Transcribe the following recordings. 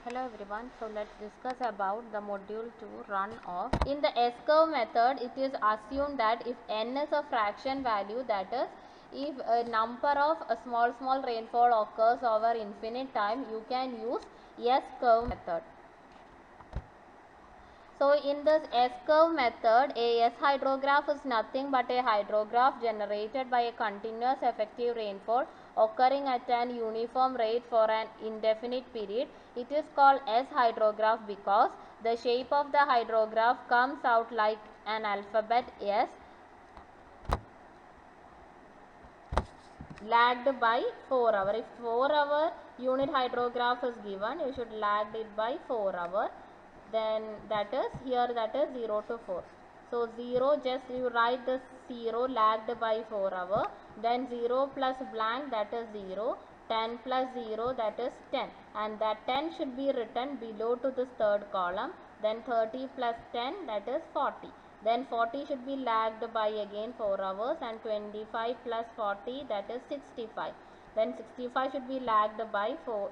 Hello everyone, so let's discuss about the module 2 run off. In the S-curve method, it is assumed that if n is a fraction value, that is, if a number of small rainfall occurs over infinite time, you can use S-curve method. So in this S-curve method, a S-hydrograph is nothing but a hydrograph generated by a continuous effective rainfall occurring at an uniform rate for an indefinite period. It is called S-hydrograph because the shape of the hydrograph comes out like an alphabet S lagged by 4 hours. If 4 hour unit hydrograph is given, you should lag it by 4 hours. Then that is here, that is 0 to 4. So 0, just you write this 0 lagged by 4 hours. Then 0 plus blank, that is 0. 10 plus 0, that is 10. And that 10 should be written below to this third column. Then 30 plus 10, that is 40. Then 40 should be lagged by again 4 hours, and 25 plus 40, that is 65. Then 65 should be lagged by 4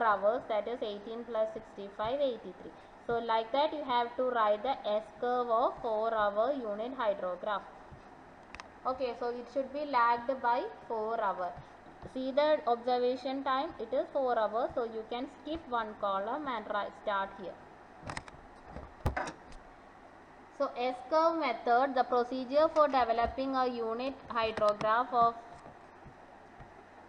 hours, that is 18 plus 65, 83. So like that you have to write the S-curve of 4 hour unit hydrograph. Okay, so it should be lagged by 4 hours. See the observation time, it is 4 hours, so you can skip one column and start here. So S-curve method, the procedure for developing a unit hydrograph of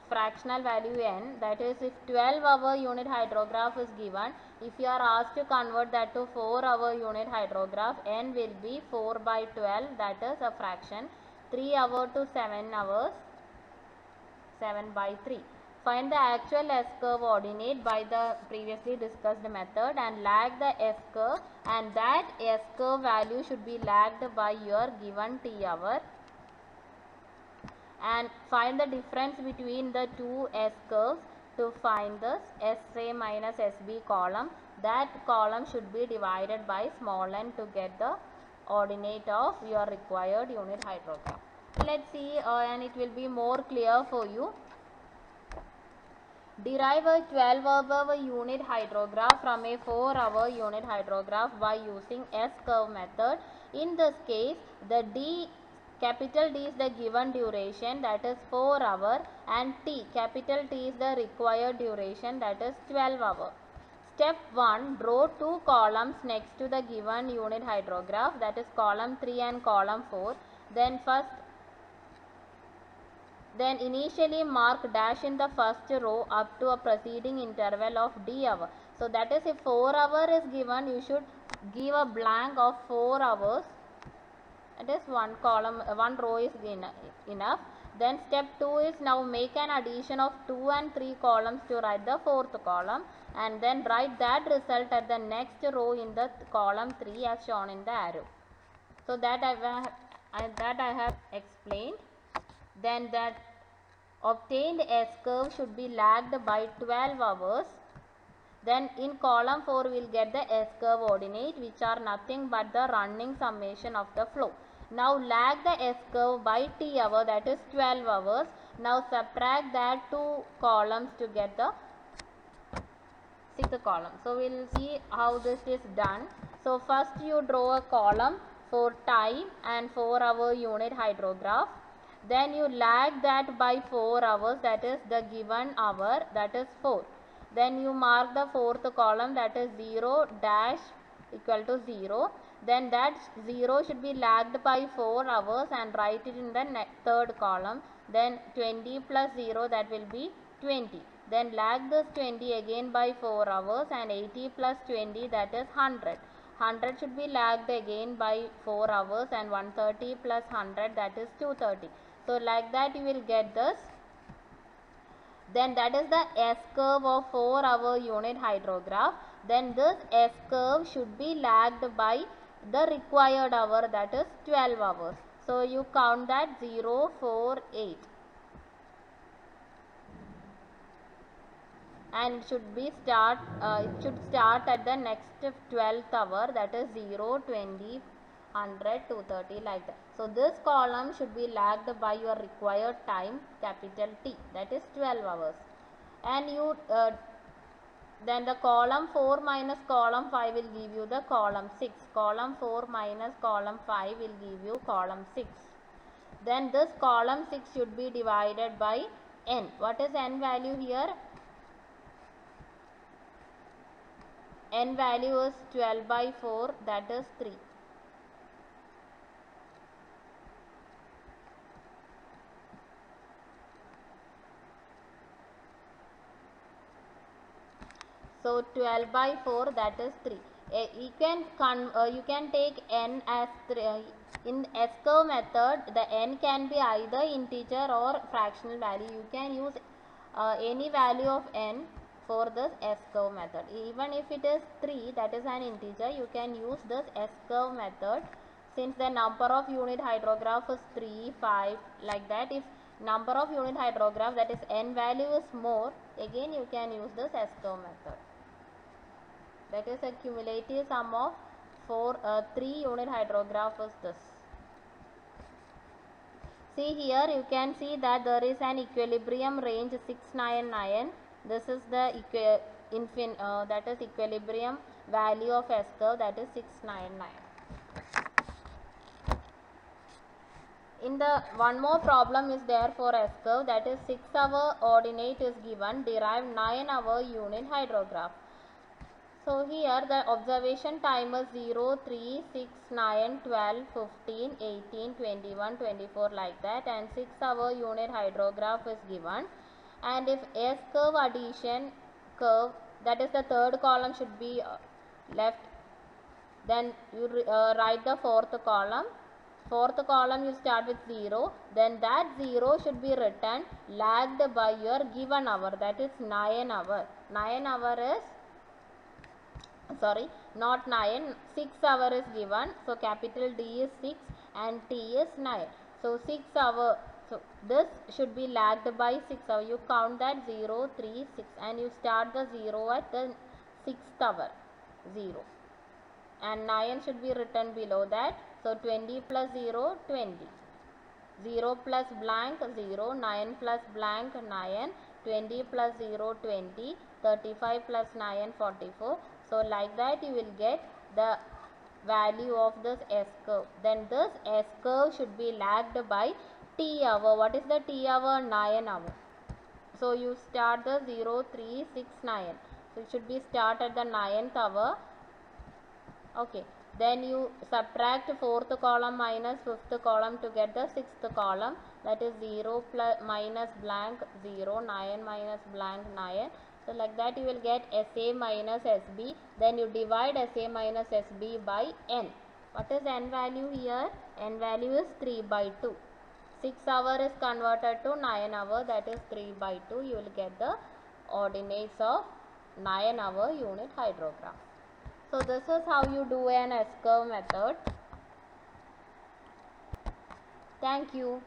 fractional value n, that is if 12-hour unit hydrograph is given, if you are asked to convert that to 4-hour unit hydrograph, n will be 4 by 12, that is a fraction. 3 hours to 7 hours, 7 by 3. Find the actual S-curve ordinate by the previously discussed method and lag the S-curve, and that S-curve value should be lagged by your given t hour, and find the difference between the two S-curves to find this SA minus SB column. That column should be divided by small n to get the ordinate of your required unit hydrograph. Let's see and it will be more clear for you. Derive a 12-hour unit hydrograph from a 4-hour unit hydrograph by using S-curve method. In this case, the capital D is the given duration, that is 4 hours, and T, capital T is the required duration, that is 12 hours. Step 1, draw two columns next to the given unit hydrograph, that is column 3 and column 4. Then initially mark dash in the first row up to a preceding interval of d hour. So that is, if 4 hours is given, you should give a blank of 4 hours. That is one column, one row is enough. Then step 2 is now make an addition of 2 and 3 columns to write the fourth column, and then write that result at the next row in the column 3 as shown in the arrow. So that I have explained. Then that obtained S-curve should be lagged by 12 hours. Then in column 4 we will get the S-curve ordinate, which are nothing but the running summation of the flow. Now lag the S-curve by t hour, that is 12 hours. Now subtract that two columns to get the sixth column. So we will see how this is done. So first you draw a column for time and 4-hour unit hydrograph. Then you lag that by 4 hours, that is the given hour, that is 4. Then you mark the fourth column, that is 0 dash equal to 0. Then that 0 should be lagged by 4 hours and write it in the third column. Then 20 plus 0, that will be 20. Then lag this 20 again by 4 hours, and 80 plus 20, that is 100. 100 should be lagged again by 4 hours, and 130 plus 100, that is 230. So like that you will get this. Then that is the S-curve of 4-hour unit hydrograph. Then this S-curve should be lagged by the required hour, that is 12 hours. So you count that 0, 4, 8. And it should be start at the next 12th hour, that is 0, 20, 100, 230, like that. So this column should be lagged by your required time, capital T, that is 12 hours. And you then the column 4 minus column 5 will give you the column 6. Column 4 minus column 5 will give you column 6. Then this column 6 should be divided by n. What is n value here? N value is 12 by 4, that is 3. So 12 by 4, that is 3. You can take n as 3. In S-curve method, the n can be either integer or fractional value. You can use any value of n for this S-curve method. Even if it is 3, that is an integer, you can use this S-curve method. Since the number of unit hydrograph is 3, 5, like that, if number of unit hydrograph, that is n value is more, again you can use this S-curve method. That is a cumulative sum of 3 unit hydrograph is this. See here, you can see that there is an equilibrium range 699. This is the that is equilibrium value of S-curve, that is 699. In the one more problem is there for S-curve, that is 6-hour ordinate is given, derive 9-hour unit hydrograph. So here the observation time is 0, 3, 6, 9, 12, 15, 18, 21, 24 like that, and 6-hour unit hydrograph is given. And if S-curve addition curve, that is the third column should be left, then you write the fourth column. Fourth column you start with 0, then that 0 should be written lagged by your given hour, that is 9 hour. 9 hour is, sorry, not 9, 6 hour is given. So capital D is 6 and T is 9. So 6 hour, so this should be lagged by 6 hour. You count that 0, 3, 6 and you start the 0 at the 6th hour, 0. And 9 should be written below that. So 20 plus 0, 20. 0 plus blank, 0. 9 plus blank, 9. 20 plus 0, 20. 35 plus 9, 44. So like that you will get the value of this S-curve. Then this S-curve should be lagged by T hour. What is the T hour? 9 hour. So you start the 0, 3, 6, 9. So it should be start at the 9th hour. Okay, then you subtract 4th column minus 5th column to get the 6th column, that is 0 plus minus blank 0, 9 minus blank 9. So like that you will get SA minus SB, then you divide SA minus SB by n. What is n value here? N value is 3 by 2. 6 hour is converted to 9 hour, that is 3 by 2. You will get the ordinates of 9 hour unit hydrograph. So this is how you do an S-curve method. Thank you.